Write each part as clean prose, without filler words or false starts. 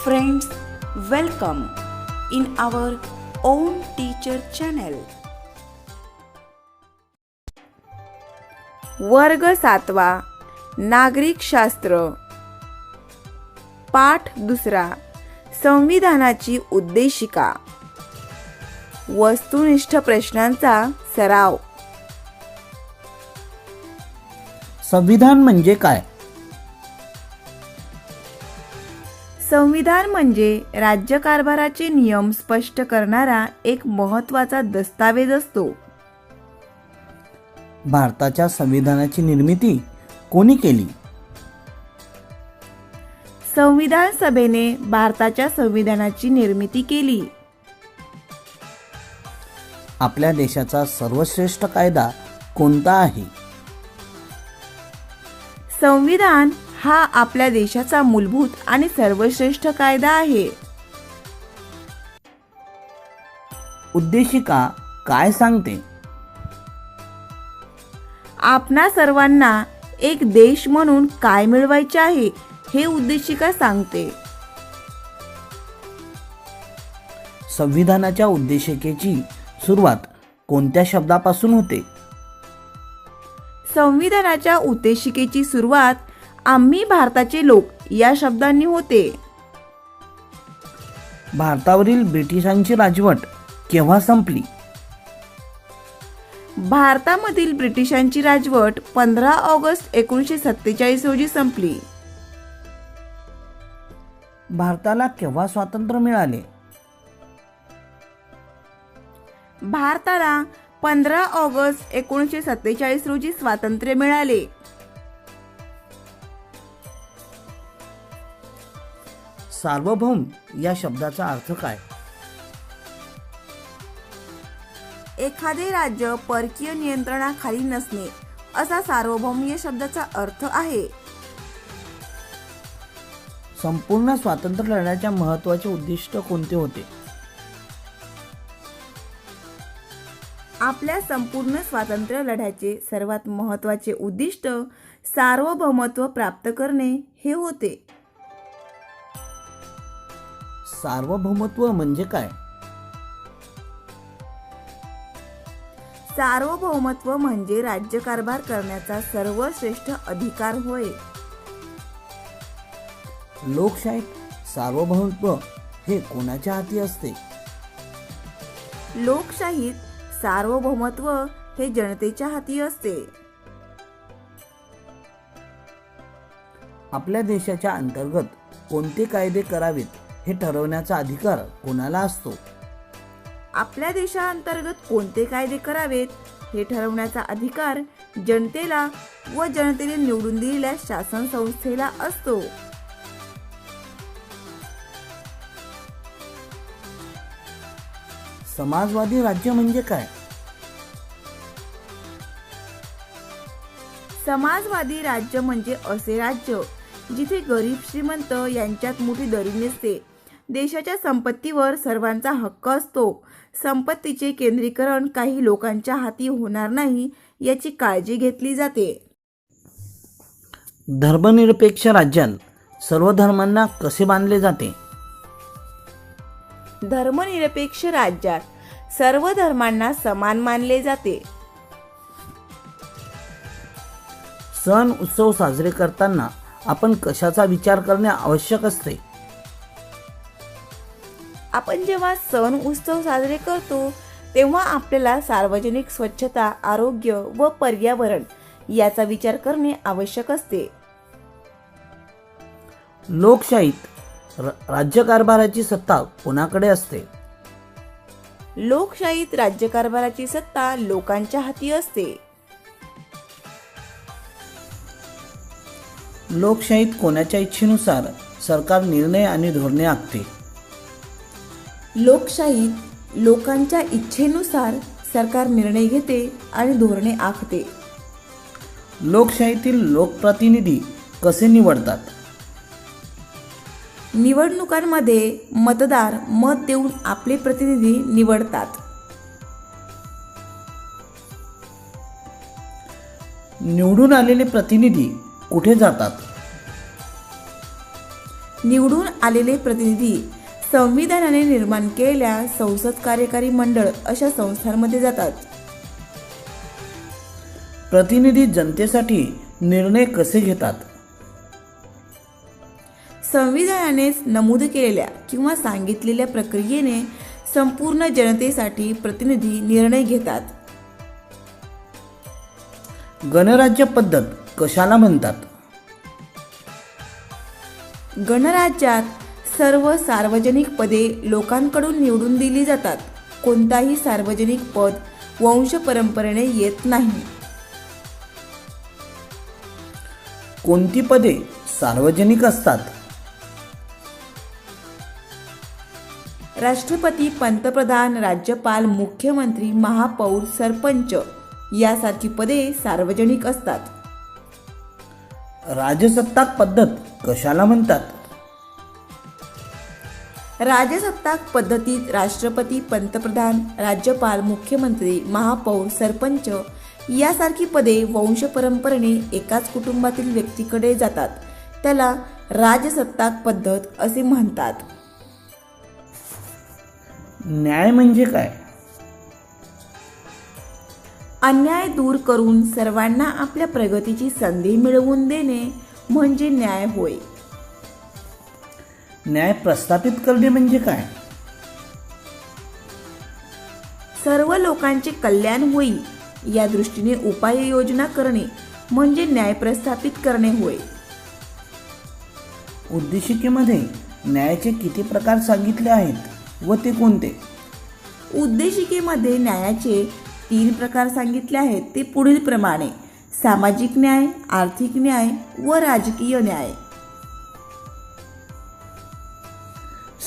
Friends, welcome in our own teacher channel. वर्ग 7वा नागरिक शास्त्र पाठ 2 संविधानाची उद्देशिका वस्तुनिष्ठ प्रश्नांचा सराव. संविधान म्हणजे काय? संविधान म्हणजे राज्यकारभाराचे नियम स्पष्ट करणारा एक महत्त्वाचा दस्तावेज असतो. भारताच्या संविधानाची निर्मिती कोणी केली? संविधान सभेने भारताच्या संविधानाची निर्मिती केली. आपल्या देशाचा सर्वश्रेष्ठ कायदा कोणता आहे? संविधान हा आपल्या देशाचा मूलभूत आणि सर्वश्रेष्ठ कायदा आहे. उद्देशिका काय सांगते? आपणा सर्वांना एक देश म्हणून काय मिळवायचे आहे हे उद्देशिका सांगते. संविधानाच्या उद्देशिकेची सुरुवात कोणत्या शब्दापासून होते? संविधानाच्या उद्देशिकेची सुरुवात आम्ही भारताचे लोक या शब्दांनी होते. भारतावरील ब्रिटिशांची राजवट केव्हा संपली? भारतामधील ब्रिटिशांची राजवट 15 ऑगस्ट 1947 रोजी संपली. भारताला केव्हा स्वातंत्र्य मिळाले? भारताला 15 ऑगस्ट 1947 रोजी स्वातंत्र्य मिळाले. सार्वभौम या शब्दाचा अर्थ काय? एखादे राज्य परकीय नियंत्रणाखाली नसणे असा सार्वभौम या शब्दाचा अर्थ आहे. संपूर्ण स्वातंत्र्य लढ्याचे महत्त्वाचे उद्दिष्ट कोणते होते? आपल्या संपूर्ण स्वातंत्र्य लढ्याचे सर्वात महत्त्वाचे उद्दिष्ट सार्वभौमत्व प्राप्त करणे हे होते. सार्वभौमत्व म्हणजे काय? सार्वभौमत्व म्हणजे राज्यकारभार करण्याचा सर्वश्रेष्ठ अधिकार होय. लोकशाहीत सार्वभौमत्व हे कोणाच्या हाती असते? लोकशाहीत सार्वभौमत्व हे जनतेच्या हाती असते. आपल्या देशाच्या अंतर्गत कोणते कायदे करावेत हे ठरवण्याचा अधिकार कोणाला असतो? आपल्या देशांतर्गत कोणते कायदे करावेत हे ठरवण्याचा अधिकार जनतेला व जनतेने निवडून दिलेल्या शासन संस्थेला असतो. समाजवादी राज्य म्हणजे काय? समाजवादी राज्य म्हणजे असे राज्य जिथे गरीब श्रीमंत यांच्यात मोठी दरी नसते. देशाच्या संपत्तीवर सर्वांचा हक्क असतो. संपत्तीचे केंद्रीकरण काही लोकांच्या हाती होणार नाही याची काळजी घेतली जाते. धर्मनिरपेक्ष राज्यात सर्व धर्मांना कसे मानले जाते? धर्मनिरपेक्ष राज्यात सर्व धर्मांना समान मानले जाते. सण उत्सव साजरे करताना आपण कशाचा विचार करणे आवश्यक असते? आपण जेव्हा सण उत्सव साजरे करतो तेव्हा आपल्याला सार्वजनिक स्वच्छता, आरोग्य व पर्यावरण याचा विचार करणे आवश्यक असते. लोकशाहीत राज्यकारभाराची सत्ता कोणाकडे असते? लोकशाहीत राज्यकारभाराची सत्ता लोकांच्या हाती असते. लोकशाहीत कोणाच्या इच्छेनुसार सरकार निर्णय आणि धोरणे आखते? लोकशाहीत लोकांच्या इच्छेनुसार सरकार निर्णय घेते आणि धोरणे आखते. लोकशाहीतील लोकप्रतिनिधी कसे निवडतात? निवडणुकांमध्ये मतदार मत देऊन आपले प्रतिनिधी निवडतात. निवडून आलेले प्रतिनिधी कुठे जातात? निवडून आलेले प्रतिनिधी संविधानाने निर्माण केलेल्या संसद कार्यकारी मंडळ अशा संस्थांमध्ये जातात. प्रतिनिधी जनतेसाठी निर्णय कसे घेतात? संविधानानेच नमूद केलेल्या किंवा सांगितलेल्या प्रक्रियेने संपूर्ण जनतेसाठी प्रतिनिधी निर्णय घेतात. गणराज्य पद्धत कशाला म्हणतात? गणराज्यात सर्व सार्वजनिक पदे लोकांकडून निवडून दिली जातात. कोणताही सार्वजनिक पद वंश परंपरेने येत नाही. कोणती पदे सार्वजनिक असतात? राष्ट्रपती, पंतप्रधान, राज्यपाल, मुख्यमंत्री, महापौर, सरपंच यासारखी पदे सार्वजनिक असतात. राजसत्ताक पद्धत कशाला म्हणतात? राजसत्ताक पद्धतीत राष्ट्रपती, पंतप्रधान, राज्यपाल, मुख्यमंत्री, महापौर, सरपंच यासारखी पदे वंश परंपरेने एकाच कुटुंबातील व्यक्तीकडे जातात. त्याला राजसत्ताक पद्धत असे म्हणतात. न्याय म्हणजे काय? अन्याय दूर करून सर्वांना आपल्या प्रगतीची संधी मिळवून देणे म्हणजे न्याय होय. न्याय प्रस्थापित करणे म्हणजे काय? सर्व लोकांचे कल्याण होईल या दृष्टीने उपाययोजना करणे म्हणजे न्याय प्रस्थापित करणे होय. उद्देशिकेमध्ये न्यायाचे किती प्रकार सांगितले आहेत व ते कोणते? उद्देशिकेमध्ये न्यायाचे 3 प्रकार सांगितले आहेत. ते पुढील प्रमाणे: सामाजिक न्याय, आर्थिक न्याय व राजकीय न्याय.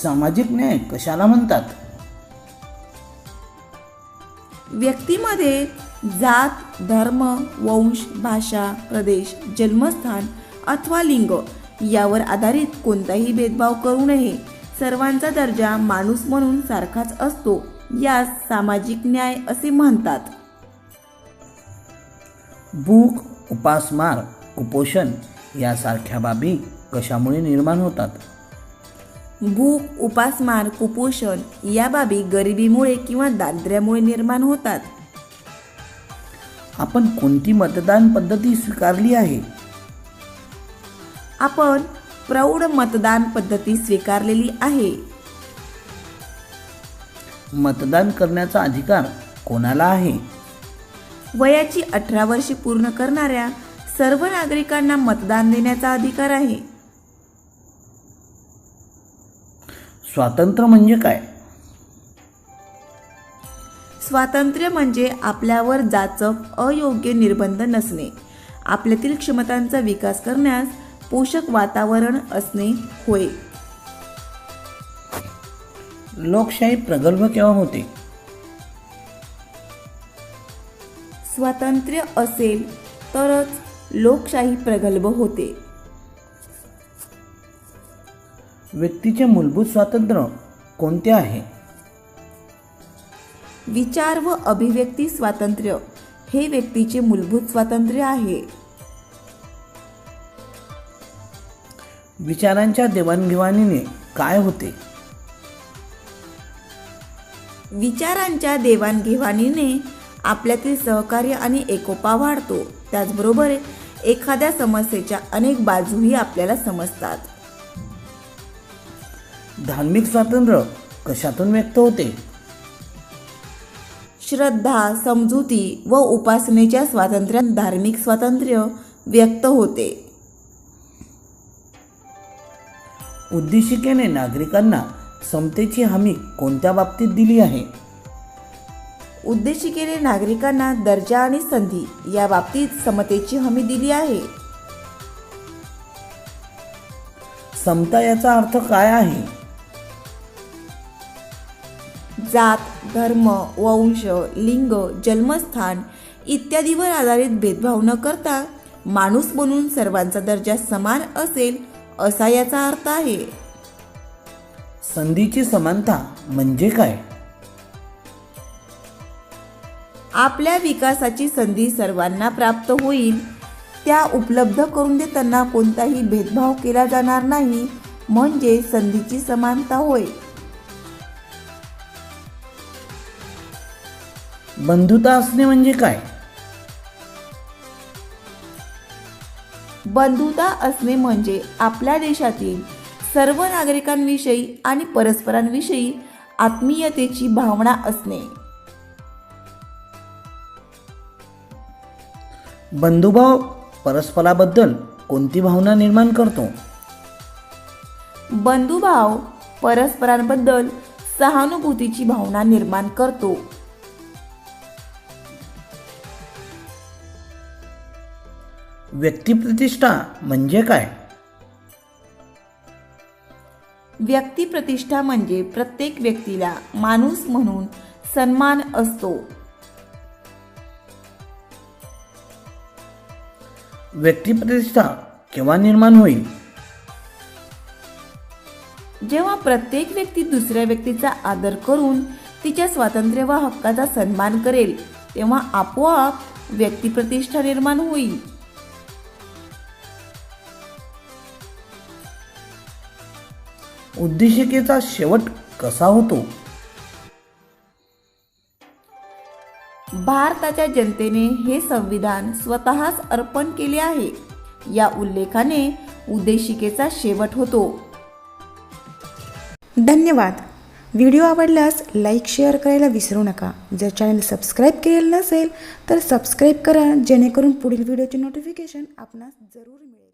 सामाजिक न्याय कशाला म्हणतात? व्यक्तीमध्ये जात, धर्म, वंश, भाषा, प्रदेश, जन्मस्थान अथवा लिंग यावर आधारित कोणताही भेदभाव करू नये. सर्वांचा दर्जा माणूस म्हणून सारखाच असतो. यास सामाजिक न्याय असे म्हणतात. भूक, उपासमार, कुपोषण यासारख्या बाबी कशामुळे निर्माण होतात? भूक, उपासमार, कुपोषण या बाबी गरिबीमुळे किंवा दारिद्र्यामुळे निर्माण होतात. आपण कोणती मतदान पद्धती स्वीकारली आहे? आपण प्रौढ मतदान पद्धती स्वीकारलेली आहे. मतदान करण्याचा अधिकार कोणाला आहे? वयाची 18 वर्षे पूर्ण करणाऱ्या सर्व नागरिकांना मतदान देण्याचा अधिकार आहे. स्वातंत्र्य म्हणजे काय? स्वातंत्र्य म्हणजे आपल्यावर जाचक, अयोग्य निर्बंध नसणे, आपल्यातील क्षमतांचा विकास करण्यास पोषक वातावरण असणे होय. लोकशाही प्रगल्भ केव्हा होते? स्वातंत्र्य असेल तरच लोकशाही प्रगल्भ होते. व्यक्तीचे मूलभूत स्वातंत्र्य कोणते आहे? विचार व अभिव्यक्ती स्वातंत्र्य हे व्यक्तीचे मूलभूत स्वातंत्र्य आहे. विचारांच्या देवाणघेवाणीने काय होते? विचारांच्या देवाणघेवाणीने आपल्यातील सहकार्य आणि एकोपा वाढतो. त्याचबरोबर एखाद्या समस्येच्या अनेक बाजूही आपल्याला समजतात. धार्मिक स्वातंत्र्य कशातून व्यक्त होते? श्रद्धा, समजुती व उपासनेच्या स्वातंत्र्यात धार्मिक स्वातंत्र्य व्यक्त होते. उद्देशिकेने नागरिकांना समतेची हमी कोणत्या बाबतीत दिली आहे? उद्देशिकेने नागरिकांना दर्जा आणि संधी या बाबतीत समतेची हमी दिली आहे. समता याचा अर्थ काय आहे? जात, धर्म, वंश, लिंग, जन्मस्थान इत्यादीवर आधारित भेदभाव न करता माणूस बनून सर्वांचा दर्जा समान असेल असा याचा अर्थ आहे. संधीची समानता म्हणजे काय? आपल्या विकासाची संधी सर्वांना प्राप्त होईल त्या उपलब्ध करून देताना कोणताही भेदभाव केला जाणार नाही म्हणजे संधीची समानता होय. बंधुता असणे म्हणजे काय? बंधुता असणे म्हणजे आपल्या देशातील सर्व नागरिकांविषयी आणि परस्परांविषयी आत्मीयतेची भावना असणे. बंधुभाव परस्पराबद्दल कोणती भावना निर्माण करतो? बंधुभाव परस्परांबद्दल सहानुभूतीची भावना निर्माण करतो. व्यक्तिप्रतिष्ठा म्हणजे काय? व्यक्तिप्रतिष्ठा म्हणजे प्रत्येक व्यक्तीला माणूस म्हणून सन्मान असतो. व्यक्तिप्रतिष्ठा केव्हा निर्माण होईल? जेव्हा प्रत्येक व्यक्ती दुसऱ्या व्यक्तीचा आदर करून तिच्या स्वातंत्र्य व हक्काचा सन्मान करेल तेव्हा आपोआप व्यक्तिप्रतिष्ठा निर्माण होईल. उद्देशिकेचा शेवट कसा होतो? भारताच्या जनतेने हे संविधान स्वतःच अर्पण केले आहे या उल्लेखाने उद्देशिकेचा शेवट होतो. धन्यवाद. व्हिडिओ आवडल्यास लाईक शेअर करायला विसरू नका. जर चॅनल सबस्क्राईब केलेलं नसेल तर सबस्क्राईब करा जेणेकरून पुढील व्हिडिओचे नोटिफिकेशन आपणास जरूर मिळेल.